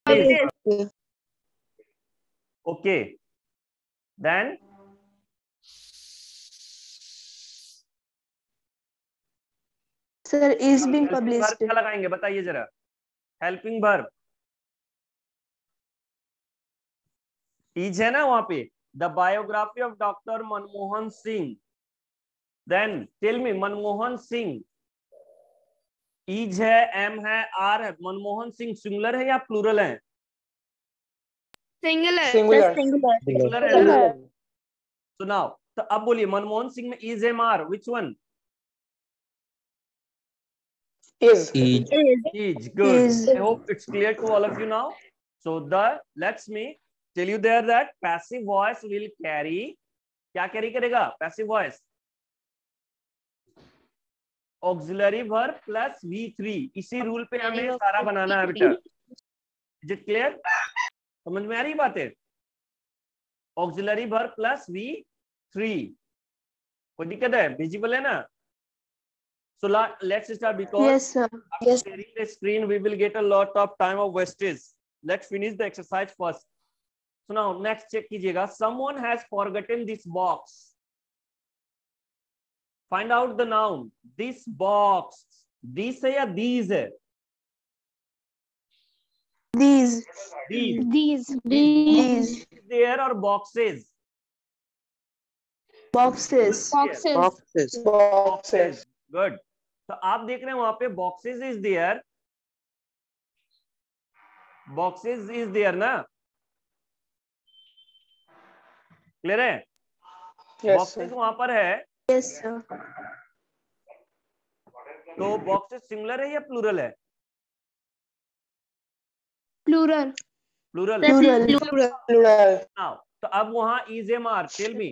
Please. Okay. Then Sir, is being helping published. verb क्या लगाएंगे बताइए जरा. हेल्पिंग वर्ब इज है ना वहां पे. The biography of doctor Manmohan Singh. Then tell me Manmohan Singh is है, एम है, आर है. मनमोहन सिंह सिंगुलर है या प्लूरल है? सिंगुलर है ना. सुनाओ तो अब बोलिए मनमोहन सिंह में is M R which one? Is. Is good. Is. I hope it's clear to all of you now. So let's me tell you there that passive voice will carry. क्या carry करेगा passive voice? Auxiliary verb plus V3. इसी rule पे हमें सारा बनाना है बेटा. Is it clear? समझ में आ रही बात है? Auxiliary verb plus V3. कोई दिक्कत है? Visible है ना? So let's start because Yes, sir. after sharing the screen we will get a lot of time of wastage. Let's finish the exercise first. So now next check कीजिएगा. Someone has forgotten this box. Find out the noun. This box. This है या these है? These. These. There are boxes. Boxes. Boxes. Good. तो आप देख रहे हैं वहां पे boxes is there. Boxes is there ना? क्लियर है? Yes, Boxes sir. वहां पर है. Yes, sir. तो boxes सिंगुलर है या प्लूरल है? Plural. प्लूरल. Plural. Now तो अब वहां is am are. Tell me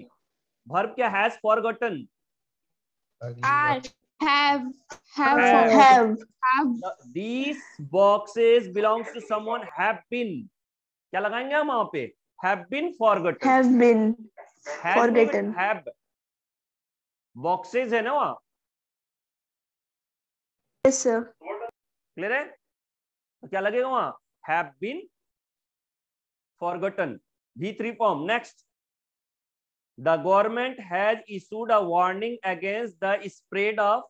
verb क्या has forgotten? Have. These boxes belongs to someone have been. क्या लगाएंगे हम वहां पे? Have been forgotten. Have been Has forgotten. नहीं, have. Boxes है ना वहां. Yes, sir. क्लियर है? तो क्या लगेगा वहां? Have been forgotten. V3 form. Next. The government has issued a warning against the spread of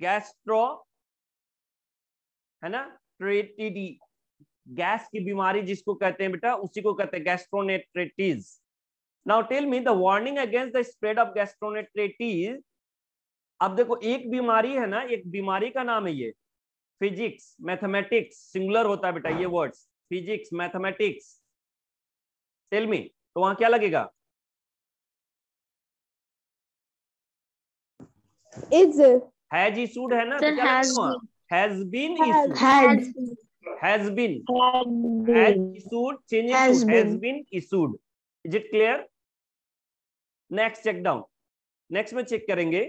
gastro है ना ट्रेटिडी. गैस की बीमारी जिसको कहते हैं बेटा उसी को कहते हैं gastroenteritis. Now tell me the warning against the spread of gastroenteritis. अब देखो एक बीमारी है ना, एक बीमारी का नाम है ये फिजिक्स मैथमेटिक्स. सिंगुलर होता है बेटा ये words physics mathematics. Tell me तो वहां क्या लगेगा? हैज इशूड है ना, तो क्या लगेगा वहां? Has been issued. Has been. Has issued change into has been issued. Is it clear? Next check down. Next में चेक करेंगे.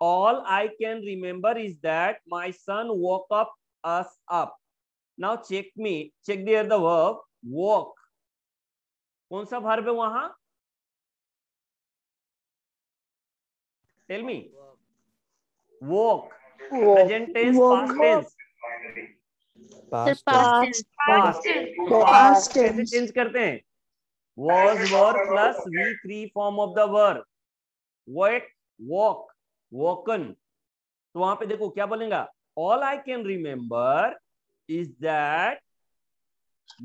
All I can remember is that my son woke up us up. Now check there the verb walk. कौन सा verb है वहां? Tell me. Walk. Present tense past tense. Past कैसे change करते हैं? was were plus V3 form of the verb. wake walk woken. तो वहां पे देखो क्या बोलेगा? all I can remember is that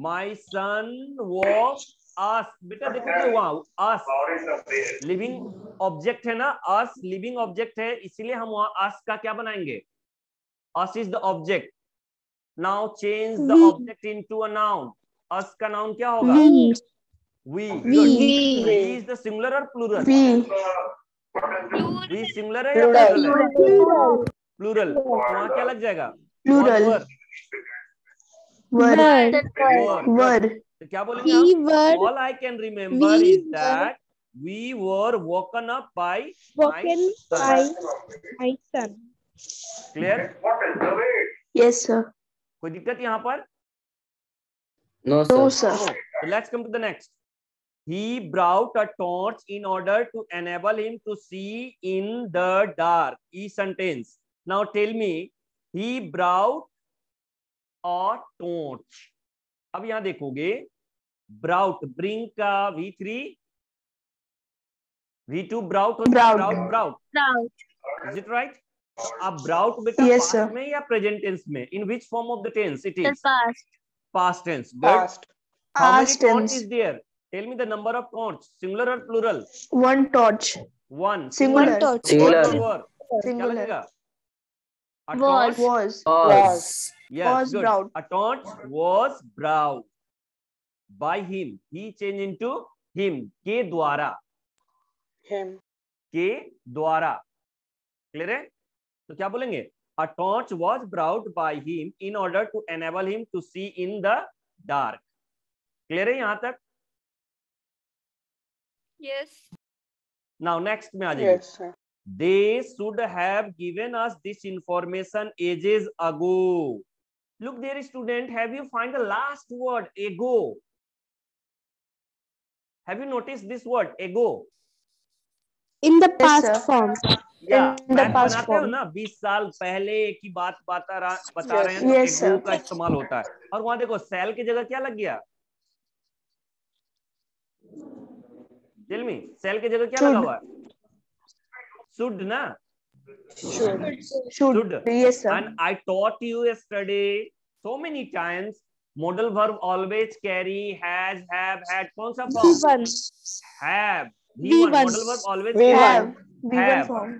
my son woke us. बेटा देखो तो वहां us लिविंग ऑब्जेक्ट है ना. us लिविंग ऑब्जेक्ट है इसीलिए हम वहां us का क्या बनाएंगे? us is the object. now change the object into a noun. us का नाउन क्या होगा? we. We is the singular or plural? we singular है या plural? प्लूरल. वहां क्या लग जाएगा? Plural. Were. तो क्या बोलेंगे हम? All I can remember is that we were woken up by my son. Clear? Yes, sir. कोई दिक्कत यहाँ पर? No, sir. So let's come to the next. He brought a torch in order to enable him to see in the dark. E sentence. Now tell me, he brought a torch. अब यहां देखोगे brought, bring का V3, V2 brought होता है, brought brought, is it right? अब brought बेटा Yes, sir. Past में या प्रेजेंट टेंस में? In which form of the tense it is? past. Past tense. Good. Past. How many Past torch tense. is there? Tell me the number of torch. Singular or plural? One torch. One. Singular. torch. Singular. Singular. क्या Singular. लगेगा? A Was. torch. Was. Was. Yes, Was good. brown. A torch was brown by him. He changed into him. के द्वारा. Him. के द्वारा. Clear है? तो क्या बोलेंगे? A torch was brought by him in order to enable him to see in the dark. Clear है यहाँ तक? Yes. Now next में आ जाइए. Yes, sir. They should have given us this information ages ago. Look there, student. Have you find the last word ago? Have you noticed this word ago? In the Yes, past sir. form. Yeah, In the math past बनाते हो form. ना, 20 साल पहले की बात बता Yes. रहे हैं तो Yes, एगो sir. का इस्तेमाल होता है. और वहां देखो सेल की जगह क्या लग गया? टेल मी, सेल की जगह क्या Should. लगा हुआ है? शुड ना? Should. Should. Yes, sir. And I taught you yesterday so many times modal verb always carry has, have, had. कौन सा form? V1. Have. V1. Modal verb always V1. carry Have. V1 have. form.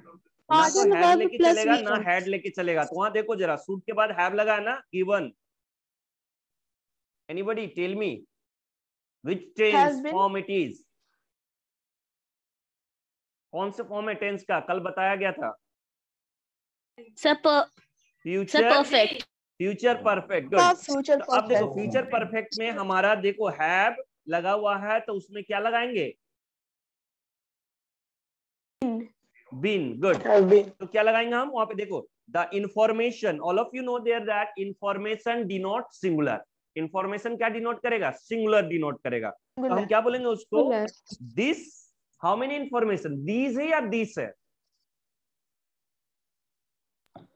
ना तो Modal have verb लेके plus चलेगा ना V1. had लेके चलेगा. तो वहां देखो जरा, should के बाद have लगा है ना, given. Anybody tell me which tense Has been. form it is? कौन से फॉर्म है टेंस का? कल बताया गया था. Sir, future perfect. Future perfect. Good. Future तो अब देखो perfect. फ्यूचर परफेक्ट में हमारा देखो हैव लगा हुआ है, तो उसमें क्या लगाएंगे? बीन. गुड. Have been. तो क्या लगाएंगे हम वहां पे? देखो the information, all of you know there that information denote singular. Information क्या डिनोट करेगा? सिंगुलर डिनोट करेगा. तो हम क्या बोलेंगे उसको? This. How many information? These है या दिस है?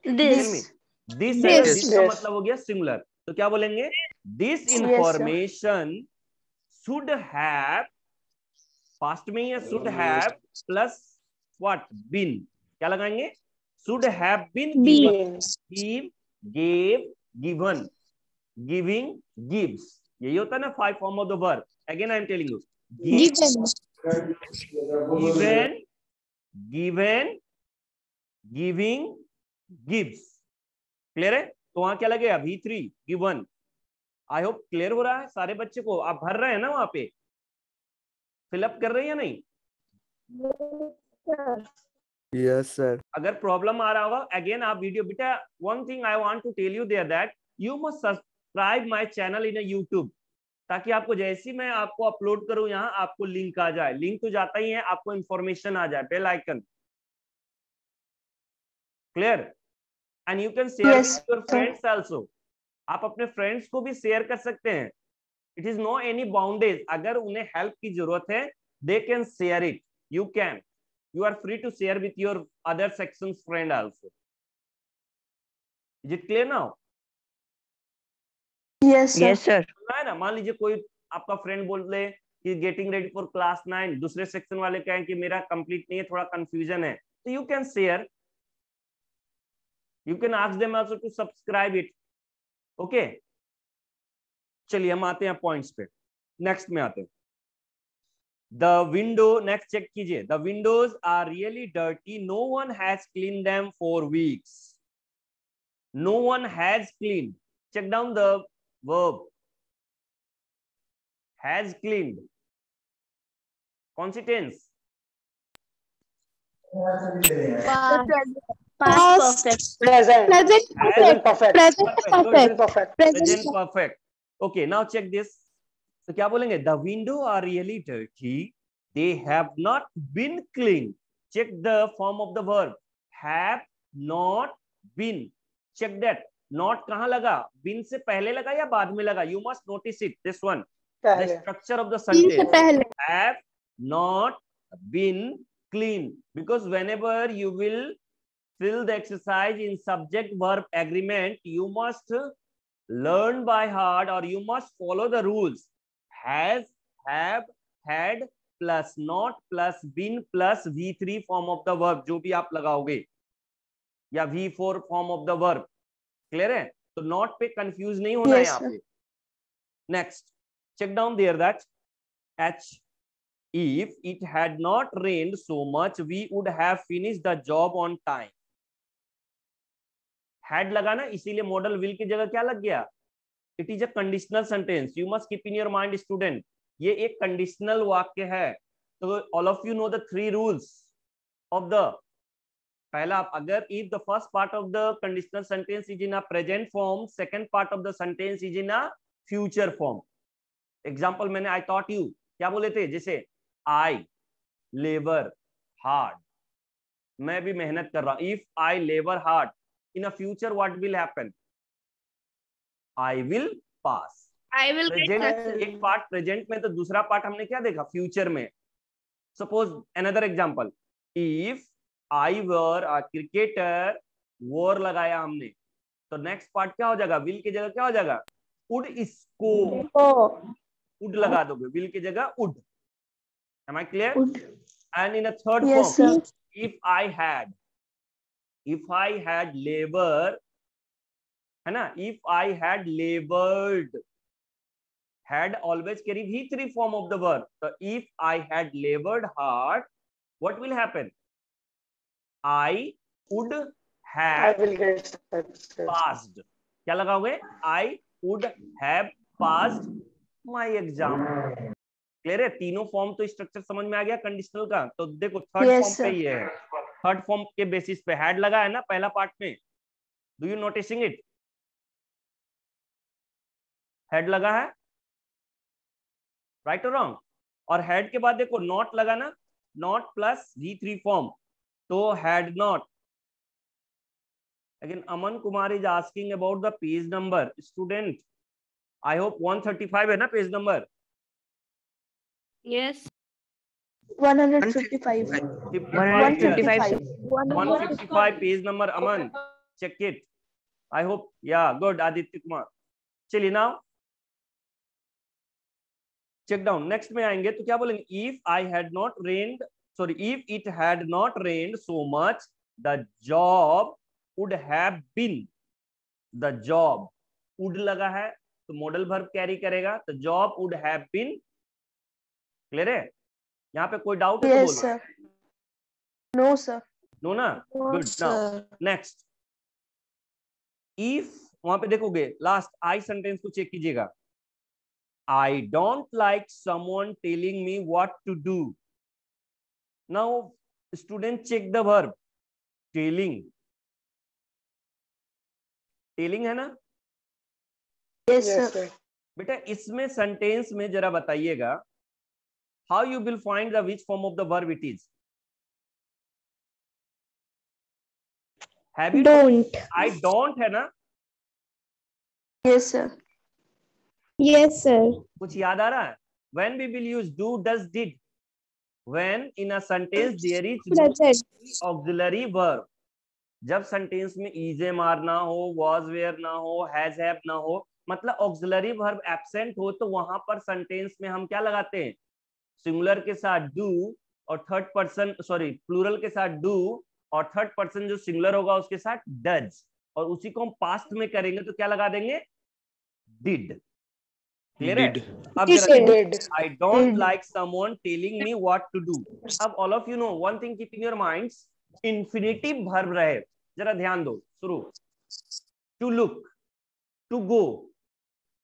This. दिस है. This. दिस का Yes. मतलब हो गया सिंगुलर. तो क्या बोलेंगे? This sir. Information should have, past में ही should have plus what? Been. क्या लगाएंगे? Should have been given. Been. Give, gave, given, giving, gives. यही होता है ना 5 form of the verb. Again I am telling you. Given, given, giving, gives. Clear है? तो वहां क्या लगेगा? V3 given. I hope clear हो रहा है सारे बच्चे को. आप भर रहे हैं ना वहां पे? फिलअप कर रहे हैं या नहीं? Yes, sir. अगर प्रॉब्लम आ रहा होगा अगेन आप वीडियो. बेटा one thing I want to tell you there that you must subscribe my channel in YouTube, ताकि आपको जैसे मैं आपको अपलोड करूं यहाँ आपको लिंक आ जाए. लिंक तो जाता ही है, आपको इंफॉर्मेशन आ जाए. Bell icon. Clear? And you can share Yes, with your sir. Friends also. आप अपने फ्रेंड्स को भी शेयर कर सकते हैं. It is no any bondage. अगर उन्हें हेल्प की जरूरत है they can share it. You can. You are free to share with your other sections friend also. Is it clear now? Yes, sir. Yes, sir. है ना? मान लीजिए कोई आपका फ्रेंड बोल ले कि गेटिंग रेडी फॉर क्लास 9, दूसरे सेक्शन वाले कहें कि मेरा कंप्लीट नहीं है, थोड़ा कंफ्यूजन है, तो you can share. You can ask them also to subscribe it. Okay, चलिए हम आते हैं पॉइंट्स पे. नेक्स्ट में आते हैं. The window, next check कीजिए. The windows are really dirty. No one has cleaned them for weeks. No one has cleaned. Check down the verb. Has cleaned. कौन सी tense? Past perfect. Present. Present Present perfect. Present Present perfect. perfect. Present perfect. Okay, now check this. तो क्या बोलेंगे? The window are really dirty. They have not been cleaned. Check the form of the verb. Have not been. Check that. Not कहाँ लगा? Been से पहले लगा या बाद में लगा? You must notice it. This one. The पहले. structure of the से sentence. पहले. Have not been clean. Because whenever you will fill the exercise in subject verb agreement, you must learn by heart or you must follow the rules. Has, have, had plus not plus been plus V3 form of the verb, जो भी आप लगाओगे, या V4 form of the verb. Clear है? तो not पे confuse नहीं होना है Yes, यहाँ sir. पे. Next, check down there that H, if it had not rained so much we would have finished the job on time. had लगा ना, इसीलिए मॉडल विल की जगह क्या लग गया? It is a conditional sentence. You must keep in your mind student, ये एक कंडीशनल वाक्य है. तो all of you know the 3 rules of the. पहला, अगर if the first part of the conditional sentence is in a present form, second part of the sentence is in a future form. Example मैंने I thought you क्या बोले थे? जैसे आई labour hard, मैं भी मेहनत कर रहा हूं. If I labour hard, in a future what will happen? I will pass. I will get present, success. एक पार्ट प्रेजेंट में, तो दूसरा पार्ट हमने क्या देखा? फ्यूचर में. Suppose another example, if I were a cricketer, war लगाया हमने, तो नेक्स्ट पार्ट क्या हो जाएगा? विल की जगह क्या हो जाएगा? उड स्कोर. Oh, उड लगा दोगे, विल की जगह would. Am I clear? would. And in a third Yes, form, sir. if I had labor, है ना? if I had labored, had always carry V3 form of the verb. So if I had labored hard, what will happen? I would I have will get success. passed. क्या लगाओगे? I would have passed my exam. Clear है? तीनों form तो structure समझ में आ गया conditional का. तो देखो थर्ड Yes, फॉर्म पे sir. ये है. थर्ड फॉर्म के बेसिस पे हैड लगा है ना पहला पार्ट में. Do you noticing it? Head लगा है, राइट और रॉन्ग? और हेड के बाद देखो नॉट लगा ना, नॉट प्लस V3 फॉर्म, तो had not. Again Aman Kumar is asking about the page number. Student, I hope 135 है ना page number? Yes. 155. 155 155. Page number. Aman, check it. I hope, yeah, good. Aditya Kumar. चलिए नाउ check down. नेक्स्ट में आएंगे तो क्या बोलेंगे? if I had not rained, sorry, if it had not rained so much, the job would have been. the job, would लगा है तो modal verb carry करेगा, तो job would have been. Clear है? यहाँ पे कोई डाउट है तो Yes, बोलो. sir. No, sir. नो ना? गुड. नाउ नेक्स्ट, इफ वहां पे देखोगे लास्ट आई सेंटेंस को चेक कीजिएगा. I don't like someone telling me what to do. Now student check the verb telling. Telling है ना Yes, Yes, sir. sir. बेटा? इसमें सेंटेंस में जरा बताइएगा, how you will find the which form of the verb it is? Have you? Don't. I don't है ना? Yes, sir. Yes, sir. कुछ याद आ रहा है? when we will use do, does, did, when in a sentence there is no Present. auxiliary verb. जब sentence में is मारना हो, was were ना हो, has have ना हो, मतलब ऑक्सिलरी वर्ब एब्सेंट हो, तो वहां पर सेंटेंस में हम क्या लगाते हैं? सिंगुलर के साथ do और थर्ड पर्सन, सॉरी प्लूरल के साथ do और थर्ड पर्सन जो सिंगुलर होगा उसके साथ does, और उसी को हम पास्ट में करेंगे तो क्या लगा देंगे? did. क्लियर है? अब जरा Did. I don't Did. like someone telling me what to do. अब all of you know one thing, keep in your minds, infinitive verb रहे. जरा ध्यान दो. शुरू. To look, to go,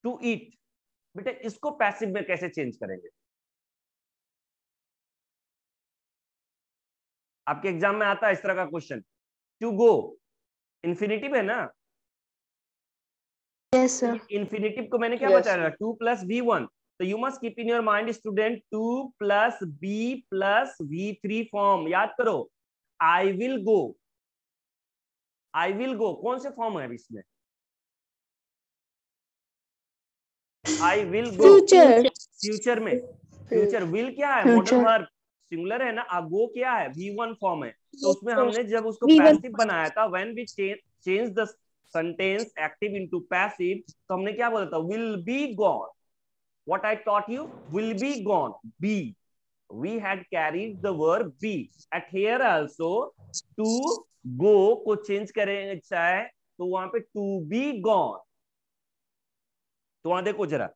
to eat. बेटा इसको पैसिव में कैसे चेंज करेंगे? आपके एग्जाम में आता है इस तरह का क्वेश्चन. To go इंफिनिटिव है ना? Yes, sir. इंफिनिटिव को मैंने क्या Yes. बताया? 2 plus V1. तो you must keep in your mind student 2 plus B plus V3 form. याद करो. I will go, I will go कौन से फॉर्म है इसमें? I will go Future. Future में. फ्यूचर विल क्या है? Model Future. वर्ब सिंगुलर है ना. गो क्या है? V1 फॉर्म है. तो उसमें हमने जब उसको V1 पैसिव बनाया था, when we change the sentence active into passive, तो हमने क्या बोला था, will be gone. What I taught you, will be gone, be. We had carried the verb be. At here also, to go को change करेंगे चाहे तो वहां पे to be gone. तो वहां देखो जरा,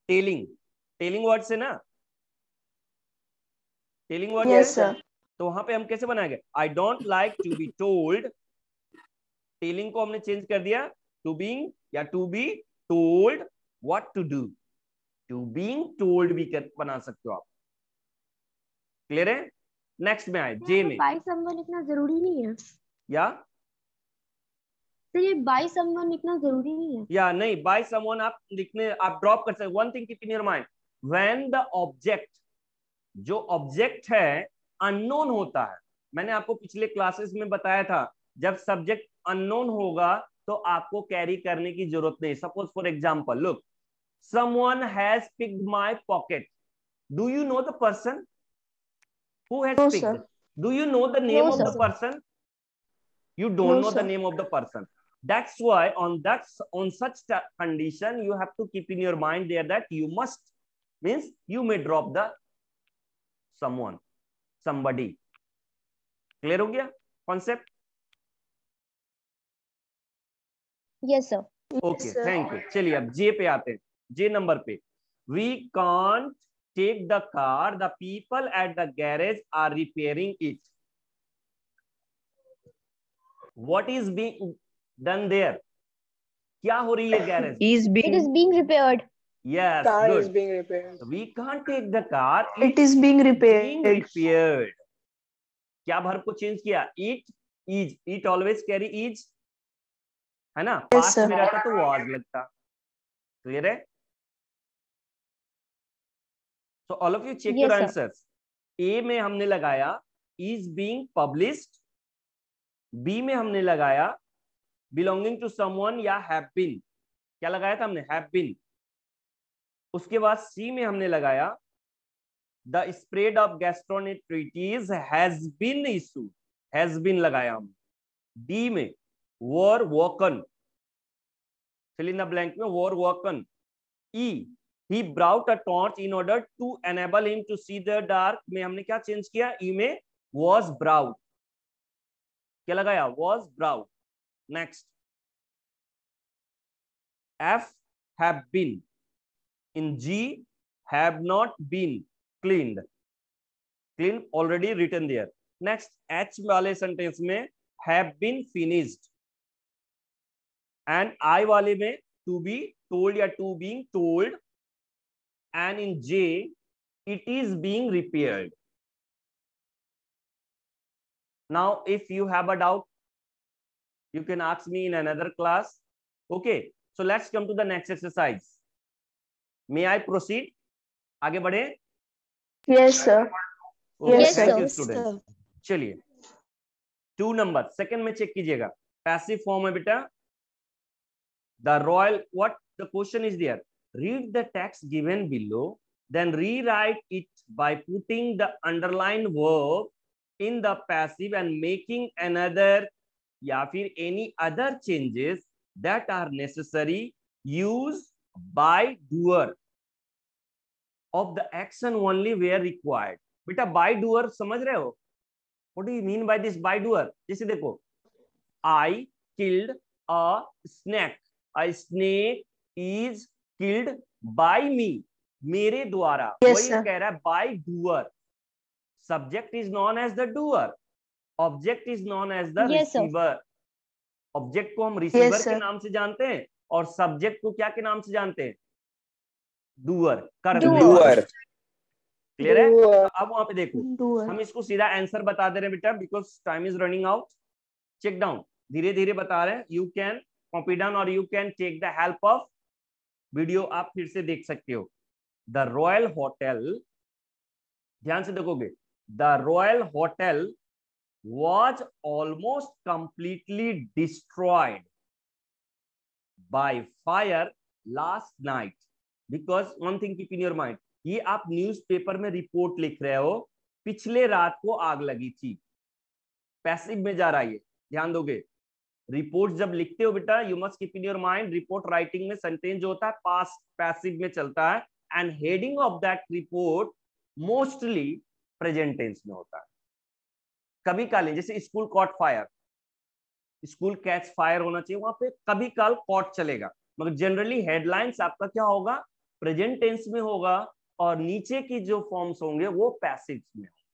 टेलिंग वर्ड से ना, टेलिंग वर्ड Yes, से, sir. तो वहां पे हम कैसे बनाएंगे, I don't like to be told. Telling को हमने चेंज कर दिया टू बीइंग या to be told what to do. To being told भी बना सकते हो आप. क्लियर है. नेक्स्ट में आए जे में. बाय समवन लिखना जरूरी नहीं है या सर, ये बाय समवन लिखना जरूरी नहीं है. या नहीं, बाय समवन आप लिखने, आप ड्रॉप कर सकते. One thing keep in your mind, when the object, जो ऑब्जेक्ट है अननोन होता है. मैंने आपको पिछले क्लासेस में बताया था, जब सब्जेक्ट अननोन होगा तो आपको कैरी करने की जरूरत नहीं. Suppose for example, look, someone has picked my pocket. Do you know the person who has No, picked? sir. Do you know the name No, of the sir. person? You don't No, know the sir. name of the person. That's why on such condition you have to keep in your mind there that you must, means you may drop the someone, somebody. Clear हो गया concept? Yes sir. Okay, sir. thank you. चलिए अब जे पे आते हैं. जे number पे, we can't take the car, the people at the garage are repairing it. What is being done there? क्या हो रही है garage? It is being repaired. Yes, Car is good. being repaired. We can't take the car. It is being being repaired. repaired. क्या verb को change किया? It is. It always carry is, है ना? Yes, Past sir. में रहता तो was लगता. Clear है? So all of you check Yes, your sir. answers. A में हमने लगाया is being published. B में हमने लगाया belonging to someone या have been. क्या लगाया था हमने? have been. उसके बाद C में हमने लगाया the spread of gastroenteritis has been issued. has been लगाया हम. D में were woken. fill in the blank में were woken. E he brought a torch in order to enable him to see the dark. में हमने क्या change किया? E में was brought. क्या लगाया? was brought. Next, F have been. In G have not been cleaned. Clean already written there. Next, H वाले sentence में have been finished. And I वाले में to be told या to being told. And in J, it is being repaired. Now, if you have a doubt, you can ask me in another class. Okay, so let's come to the next exercise. May I proceed? आगे बढ़े? Yes, sir. Okay, Yes, thank sir. you, student. चलिए, 2 number, second में check कीजिएगा. Passive form है बेटा. The royal, what the question is there? Read the text given below, then rewrite it by putting the underlined verb in the passive and making another या फिर any other changes that are necessary. Use by doer of the action only where required. बेटा by doer समझ रहे हो? What do you mean by this by doer? जैसे देखो, I killed a snake. A snake is killed by me. मेरे द्वारा. Yes, वही sir. कह रहा है by doer. Subject is known as the doer. Object is known as the Yes, sir. receiver. Object को हम receiver Yes, के sir. नाम से जानते हैं और subject को क्या के नाम से जानते हैं? Doer. करने Doer. वाला. Clear है? Doer. तो अब वहां पे देखो, Doer. हम इसको सीधा आंसर बता दे रहे हैं बेटा, because time is running out. Check down, धीरे धीरे बता रहे हैं. यू कैन कॉपी डाउन और you can take the help of video. आप फिर से देख सकते हो. द रॉयल होटल, ध्यान से देखोगे, the royal hotel was almost completely destroyed by fire last night. Because one thing keep in your mind, ये आप न्यूज़पेपर में रिपोर्ट लिख रहे हो, पिछले रात को आग लगी थी. पैसिव में जा रहा है ये, ध्यान दोगे. रिपोर्ट जब लिखते हो बेटा, you must keep in your mind, report writing में सेंटेंस जो होता है पास्ट पैसिव में चलता है, and heading of that report mostly present tense में होता है। कभी काल, जैसे school caught fire, school catch fire होना चाहिए, वहां पे कभी काल कॉट चलेगा, मगर जनरली हेडलाइंस आपका क्या होगा, प्रेजेंट टेंस में होगा, और नीचे की जो फॉर्म्स होंगे वो पैसिव में होंगे।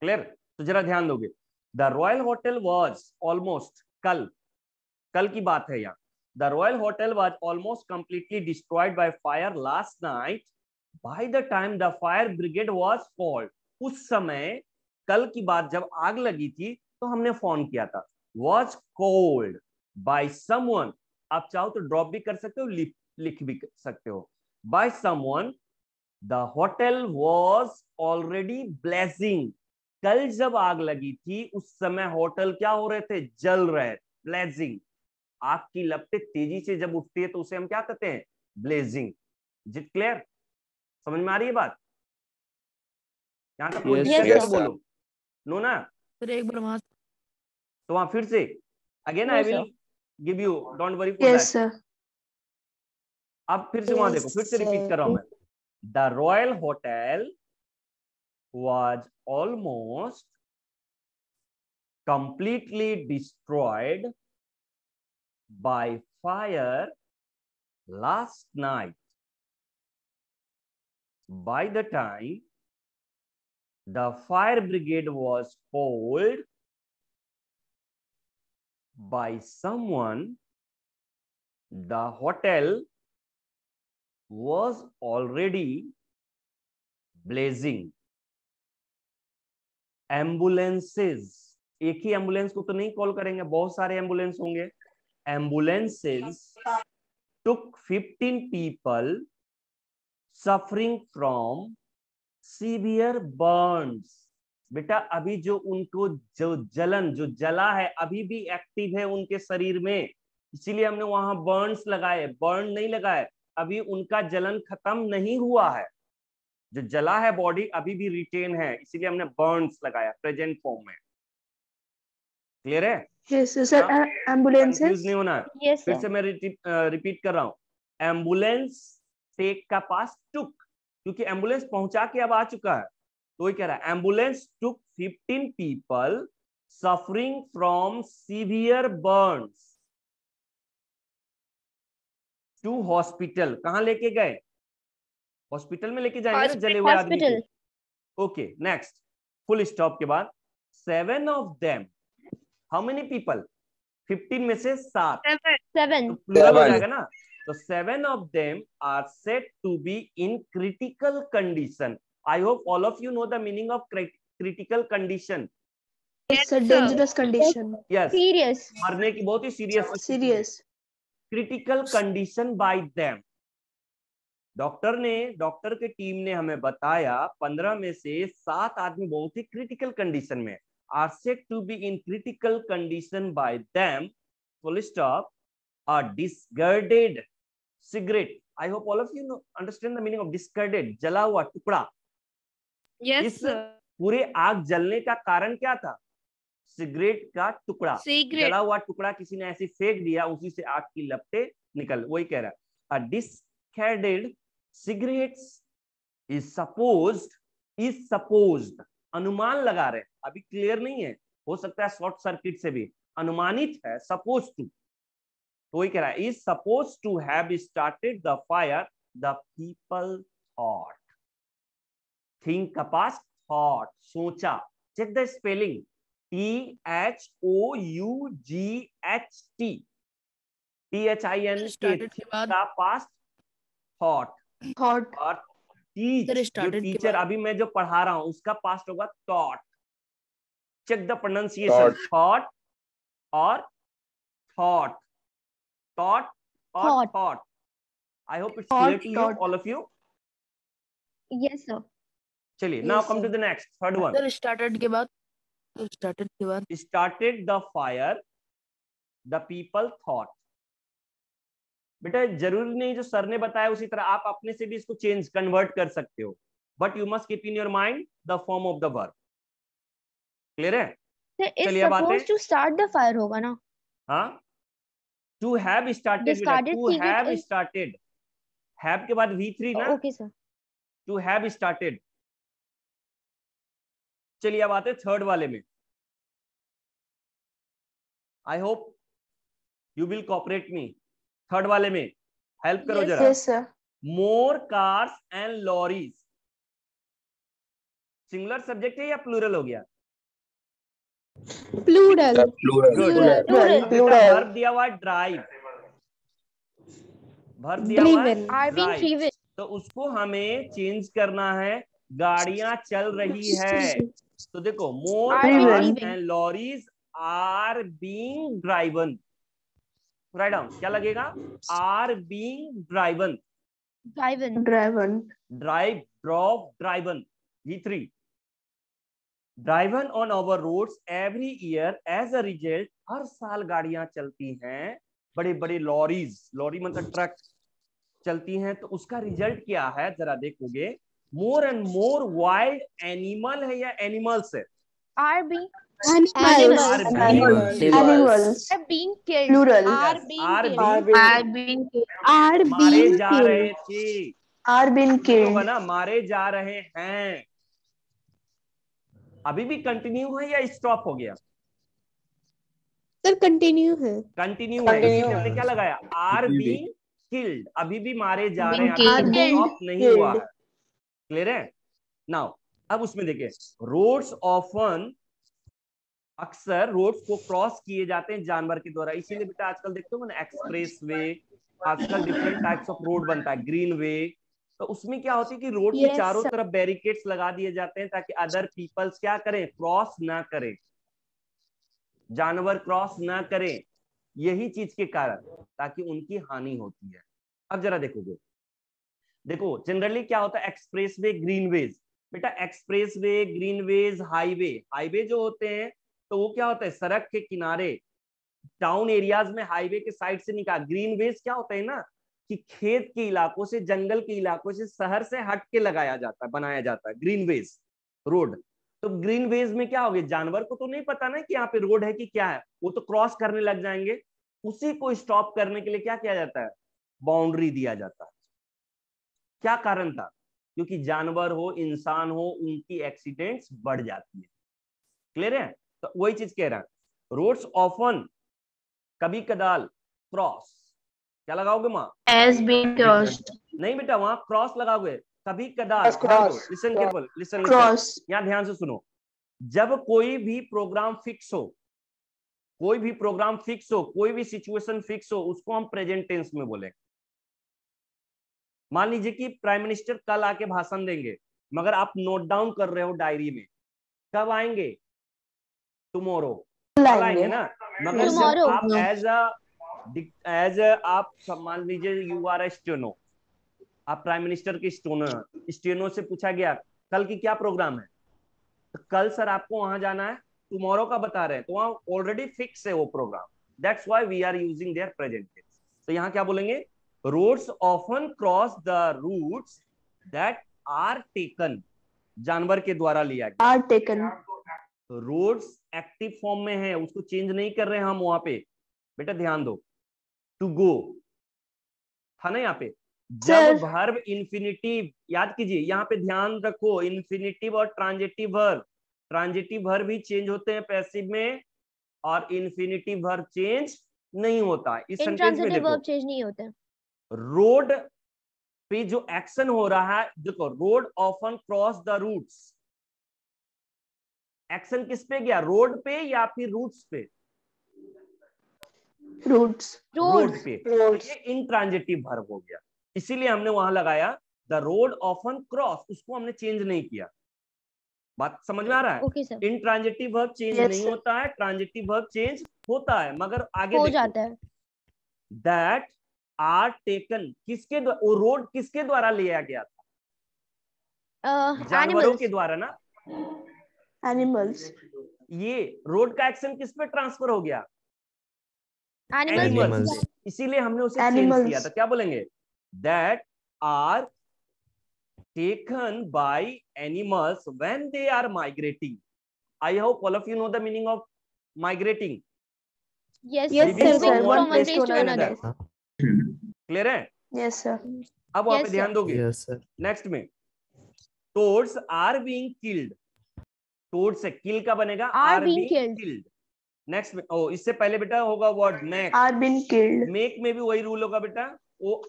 क्लियर? तो जरा ध्यान दोगे, the royal hotel was almost, कल की बात है यहाँ, the royal hotel was almost completely destroyed by fire last night by the time the fire brigade was called. उस समय, कल की बात जब आग लगी थी तो हमने फोन किया था, वॉज कॉल्ड बाय समवन, आप चाहो तो ड्रॉप भी कर सकते हो, लिख भी सकते हो, by someone, the hotel was already blazing. कल जब आग लगी थी उस समय होटल क्या हो रहे थे, जल रहे, ब्लेजिंग। आग की लपटें तेजी से जब उठती है तो उसे हम क्या कहते हैं, ब्लेजिंग। Is it clear? समझ में आ रही है बात? यहां तक कोई दिक्कत है तो बोलो, नो ना? सर एक बार वहां, तो वहां फिर से again I will give you, don't worry for Yes, that. sir. अब फिर से वहां देखो, फिर से रिपीट कर रहा हूं मैं, the royal hotel was almost completely destroyed by fire last night by the time the fire brigade was called by someone, the hotel was already blazing. Ambulances, एक ही एम्बुलेंस को तो नहीं कॉल करेंगे, बहुत सारे एम्बुलेंस होंगे। Ambulances took 15 people suffering from severe Burns. बेटा अभी जो उनको जो जलन, जो जला है, अभी भी एक्टिव है उनके शरीर में, इसीलिए हमने वहां बर्न्स लगाए, बर्न नहीं लगाए, अभी उनका जलन खत्म नहीं हुआ है, जो जला है बॉडी अभी भी रिटेन है, इसीलिए हमने बर्न्स लगाया प्रेजेंट फॉर्म में। क्लियर है? Yes, sir. Confuse Ambulances. नहीं होना है। Yes, फिर sir. से मैं रिपीट कर रहा हूं, एम्बुलेंस टेक का पास टुक, क्योंकि एम्बुलेंस पहुंचा के अब आ चुका है, तो वही कह रहा है, ambulance took 15 people suffering from severe burns to hospital. कहां लेके गए? हॉस्पिटल में लेके जाएंगे ना जले हुए आदमी को। ओके, नेक्स्ट, फुल स्टॉप के बाद, 7 of them, how many people, 15 में से 7, Seven. तो प्लूरल हो जाएगा ना, तो 7 of them are said to be in critical condition. I hope all of you know the meaning of critical condition. It's a dangerous condition. Yes, Serious. मरने की बहुत ही serious Serious. Critical condition by them. Doctor के टीम ने हमें बताया 15 में से 7 आदमी बहुत ही क्रिटिकल कंडीशन में, are said to be in critical condition by them, full stop, a discarded cigarette. I hope all of you understand the meaning of discarded, जला हुआ टुकड़ा। इस पूरे आग जलने का कारण क्या था? सिगरेट का टुकड़ा, जला हुआ टुकड़ा किसी ने ऐसे फेंक दिया, उसी से आग की लपटें निकल, वही कह रहा है, अ डिस्कार्डेड cigarettes is supposed, अनुमान लगा रहे, अभी क्लियर नहीं है, हो सकता है शॉर्ट सर्किट से भी, अनुमानित है, supposed to, तो वही कह रहा है, is supposed to have started the fire, the people thought, think का past, thought, सोचा, check the spelling, THOUGHT, का past thought, Thought. और टीच, जो टीचर अभी मैं जो पढ़ा रहा हूं उसका पास्ट होगा thought. Check the pronunciation, thought और थॉट, थॉट और thought. I hope it's clear to you, all of you. Yes, sir. चलिए, now come to the next, third one. Sir started के बाद started the fire, the people thought. बेटा जरूरी नहीं जो sir ने बताया उसी तरह, आप अपने से भी इसको चेंज कन्वर्ट कर सकते हो, but you must keep in your mind the form of the verb. Clear है? सर इज चलिए अब आते हैं। Suppose to start the fire होगा ना? हाँ, to have started, Discarded to cigarette have is- started, have के बाद V3 ना, okay sir. To have started. चलिए अब आते हैं थर्ड वाले में। I hope you will cooperate me. Third वाले में हेल्प करो Yes, जरा। Yes, sir. More cars and lorries, singular subject है या प्लूरल हो गया? Plural. गुड। Plural. बेटा Plural. वर्ब दिया हुआ ड्राइव, वर्ब दिया हुआ Driven. Are being drive, driven. तो उसको हमें चेंज करना है, गाड़ियां चल रही है। तो देखो more Are being cars driven. And lorries are being driven. Write down, क्या लगेगा? Are being driven, Driven. Driven. Drive, drove, driven. V3, driven on our roads every year, as a result हर साल गाड़ियां चलती हैं, बड़े बड़े लॉरीज, लॉरी मतलब ट्रक चलती हैं, तो उसका रिजल्ट क्या है जरा देखोगे। More and more wild animal है या एनिमल्स है? Are being Animals. Are Animals. Animals. are being killed. Plural. Are Yes, being are killed. being- Are मारे being जा killed. रहे थे, Are being होगा killed. ना, मारे जा रहे हैं। अभी भी कंटिन्यू है या स्टॉप हो गया? Sir, continue है. कंटिन्यू है, Continue इसीलिए हमने है। क्या लगाया? आर अभी भी। बीइंग किल्ड, अभी भी मारे जा रहे हैं, Being अभी killed. स्टॉप नहीं हुआ है। क्लियर है? नाउ अब उसमें देखिए, रोड्स ऑफन, अक्सर रोड्स को क्रॉस किए जाते हैं जानवर के द्वारा, इसीलिए बेटा आजकल देखते हो ना एक्सप्रेस वे, आजकल डिफरेंट टाइप्स ऑफ रोड बनता है, ग्रीन वे। तो उसमें क्या होती है कि रोड के Yes, चारों sir. तरफ बैरिकेड्स लगा दिए जाते हैं ताकि अदर पीपल्स क्या करें, क्रॉस ना करें, जानवर क्रॉस ना करें, यही चीज के कारण, ताकि उनकी हानि होती है। अब जरा देखोगे, देखो जनरली क्या होता है, एक्सप्रेस वे, ग्रीन वेज। बेटा express way, green ways, highway, highway जो होते हैं तो वो क्या होता है, सड़क के किनारे, टाउन एरियाज में हाईवे के साइड से निकाल। ग्रीन वेज क्या होता है ना, कि खेत के इलाकों से, जंगल के इलाकों से, शहर से हट के लगाया जाता है, बनाया जाता है ग्रीन वेज रोड। तो ग्रीन वेज में क्या होगा, जानवर को तो नहीं पता ना कि यहाँ पे रोड है कि क्या है, वो तो क्रॉस करने लग जाएंगे। उसी को स्टॉप करने के लिए क्या किया जाता है, बाउंड्री दिया जाता है। क्या कारण था? क्योंकि जानवर हो, इंसान हो, उनकी एक्सीडेंट्स बढ़ जाती है। क्लियर है? तो वही चीज कह रहा है, रोड्स ऑफन, कभी कदाल, क्रॉस, क्या लगाओगे माँ? Has been crossed. नहीं बेटा, वहां क्रॉस लगाओगे, कभी कदाल। Yes, cross. Listen careful, listen, Cross. यहाँ ध्यान से सुनो। जब कोई भी प्रोग्राम फिक्स हो, कोई भी प्रोग्राम फिक्स हो, कोई भी सिचुएशन फिक्स हो, उसको हम प्रेजेंट टेंस में बोलेंगे। मान लीजिए कि प्राइम मिनिस्टर कल आके भाषण देंगे, मगर आप नोट डाउन कर रहे हो डायरी में, कब आएंगे? टुमारो, कल आएंगे ना। मगर जब Tomorrow. आप एज आप मान लीजिए यू आर ए स्टेनो, आप प्राइम मिनिस्टर के स्टेनो से पूछा गया कल की क्या प्रोग्राम है, तो कल सर आपको वहां जाना है, टुमारो का बता रहे हैं, तो वहां ऑलरेडी फिक्स है वो program. That's why we are using there present tense. तो यहाँ क्या बोलेंगे, roads often cross the routes that are taken, जानवर के द्वारा लिया गया। Are taken. रोड्स एक्टिव फॉर्म में है, उसको चेंज नहीं कर रहे हैं हम वहां पे। बेटा ध्यान दो, टू गो था ना यहाँ पे, जब Sir. वर्ब इंफिनिटिव, याद कीजिए यहाँ पे ध्यान रखो, इंफिनिटिव और ट्रांजिटिव वर्ब, ट्रांजिटिव वर्ब भी चेंज होते हैं पैसिव में, और इंफिनिटिव वर्ब चेंज नहीं होता। इस सेंटेंस में Intransitive देखो, verb change नहीं होते। रोड पे जो एक्शन हो रहा है, देखो road often cross the routes, action किस पे गया, रोड पे या फिर रूट्स पे? Routes. Road Roads. पे। Roads. ये इंट्रांजिटिव वर्ब हो गया, इसीलिए हमने वहां लगाया द रोड ऑफन क्रॉस, उसको हमने चेंज नहीं किया। बात समझ में आ रहा है? Okay sir. Intransitive verb change Yes, नहीं sir. होता है, ट्रांजिटिव वर्ब चेंज होता है, मगर आगे हो देखो, जाता है। दैट आर टेकन, किसके द्वारा, वो रोड किसके द्वारा लिया गया था? जानवरों Animals. के द्वारा ना। Animals. ये रोड का एक्शन किस पे ट्रांसफर हो गया? Animals. Animals Animals. पे। इसीलिए हमने उसे चेंज Animals. किया था। क्या बोलेंगे? That are taken by animals when they are migrating, I hope all of you know the meaning of migrating. Yes, Yes, Living sir, from sir. one from one place place to to another. another. Clear है? Yes, sir. अब वहां Yes, पे ध्यान दोगे. Yes, sir. Next में toads are being killed. toads से kill का बनेगा Are being killed. नेक्स्ट में इससे पहले बेटा होगा word make. Are been killed. make में भी वही रूल होगा बेटा, वो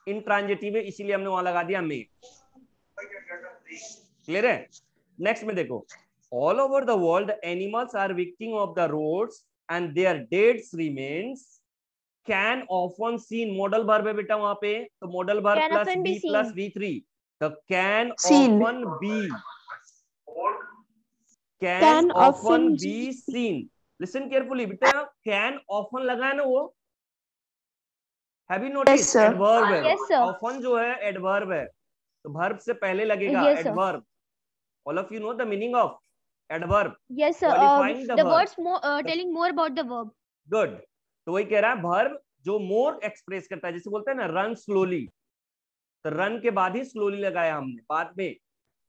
इंट्रांजिटिव है इसीलिए हमने वहां लगा दिया make. क्लियर है? नेक्स्ट में देखो, all over the world animals are victim of the roads and their dead remains can often seen. Modal verb है बेटा वहां पे, तो modal verb Can plus often be be seen. Plus V3, तो can Seen. often be. Can can often often be seen. Listen carefully बेटा, can often लगा है ना वो, have you noticed? Yes, sir. adverb है. Yes, sir. often जो है adverb है, तो verb से पहले लगेगा Yes, sir. adverb. all of you know the meaning of adverb. Yes, sir. Qualifying the The verb. words more telling more about the verb. Good. तो वही कह रहा है verb जो more express करता है, जैसे बोलते हैं ना run slowly, तो run के बाद ही slowly लगाया हमने बाद में.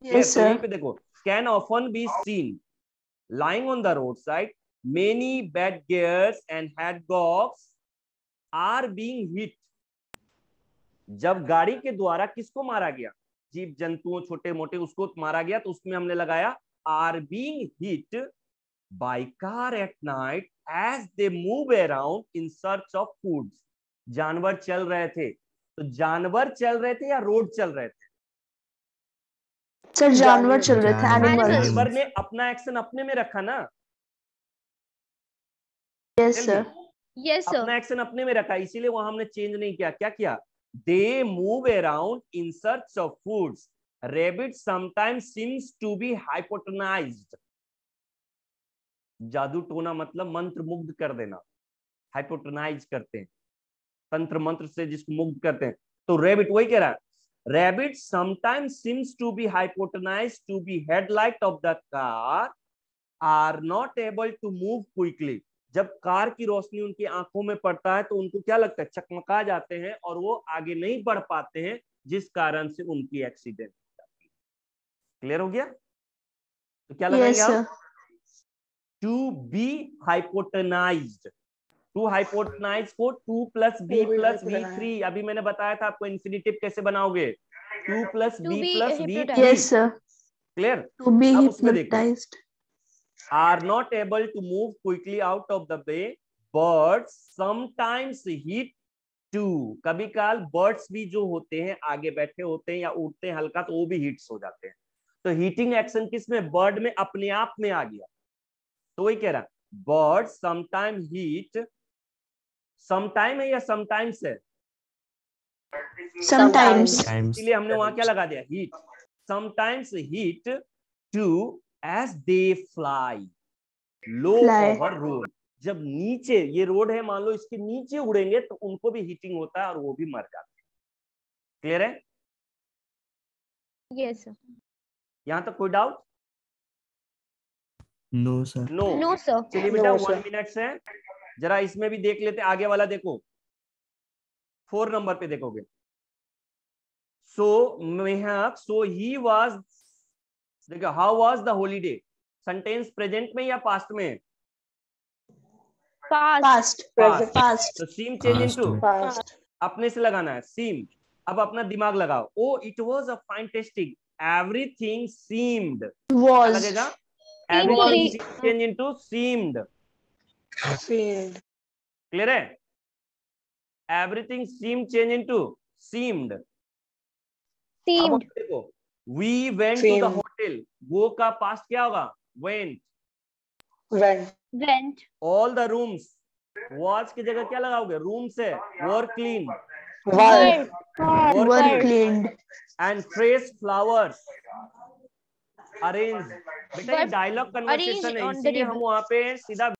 Yes, तो sir. यहीं पे देखो, can often be seen lying on the roadside. Many bad gears and hedgehogs are being hit. जब गाड़ी के द्वारा किसको मारा गया, जीव जंतुओं छोटे मोटे उसको मारा गया, तो उसमें हमने लगाया are being hit by car at night as they move around in search of foods. जानवर चल रहे थे, तो जानवर चल रहे थे या रोड चल रहे थे? Sir, जानवर चल रहे थे. जानवर. Animals. जानवर ने अपना एक्शन अपने में रखा ना. Yes, Tell sir. me. Yes, sir. अपना एक्शन अपने में रखा, इसीलिए वहां हमने चेंज नहीं किया. क्या किया? They move around in search of foods. Rabbit sometimes seems to be hypnotized. जादू टोना मतलब मंत्र मुग्ध कर देना, हाइपोटनाइज करते हैं, तंत्र मंत्र से जिसको मुग्ध करते हैं. तो रैबिट वही कह रहा है, rabbit sometimes seems to be hypnotized to be headlight of the car are not able to move quickly. जब कार की रोशनी उनकी आंखों में पड़ता है तो उनको क्या लगता है, चकमका जाते हैं और वो आगे नहीं बढ़ पाते हैं, जिस कारण से उनकी एक्सीडेंट हो जाती है. क्लियर हो गया? तो क्या लगाएंगे Yes, आप? sir. To be hypnotized. To hypnotize को 2 + b + v3, अभी मैंने बताया था आपको इन्फिनिटिव कैसे बनाओगे, 2 + To b be + v3. hypnotized. Yes, sir. Clear? To be अब उसमें देखो, hypnotized. are not able to move quickly out of the way. Birds sometimes hit to. कभी काल बर्ड्स भी जो होते हैं आगे बैठे होते हैं या उड़ते हैं हल्का, तो वो भी हिट्स हो जाते हैं. तो हीटिंग एक्शन किसमें, बर्ड में अपने आप में आ गया. तो वही कह रहा, बर्ड समटाइम हीट. समटाइम है या समटाइम्स है? Sometimes. इसलिए हमने वहां क्या लगा दिया, heat. Sometimes heat to as they fly low Fly. Over road. जब नीचे ये रोड है, मान लो इसके नीचे उड़ेंगे तो उनको भी हीटिंग होता है और वो भी मर जाते हैं. क्लियर है? Yes, sir. यहां तक कोई doubt? No, sir. No. No, sir. चलिए बेटा, No, 1 sir. मिनट है, जरा इसमें भी देख लेते. आगे वाला देखो, 4 नंबर पे देखोगे. सो मेहक, सो ही वाज, देखो how was the holiday. Sentence present में या पास्ट में? Past. Past. Past. Past. तो सीम चेंज Past इनटू, में. Past. अपने से लगाना है सीम. अब अपना दिमाग लगाओ. Oh it was a fantastic, everything seemed. Was. लगेगा Seemed to everything be- change into seemed. Field. Clear है? Everything seem change into seemed. अब Seemed. देखो, we went to the Seemed. Hotel. Go का पास्ट क्या होगा, went. Went. Went. All the rooms, watch की जगह क्या लगाओगे, रूम्स है, were clean. Were. Were cleaned. And fresh flowers arrange. बेटा ये Were डायलॉग कन्वर्सेशन arranged है, on the इसीलिए हम table. वहां पे सीधा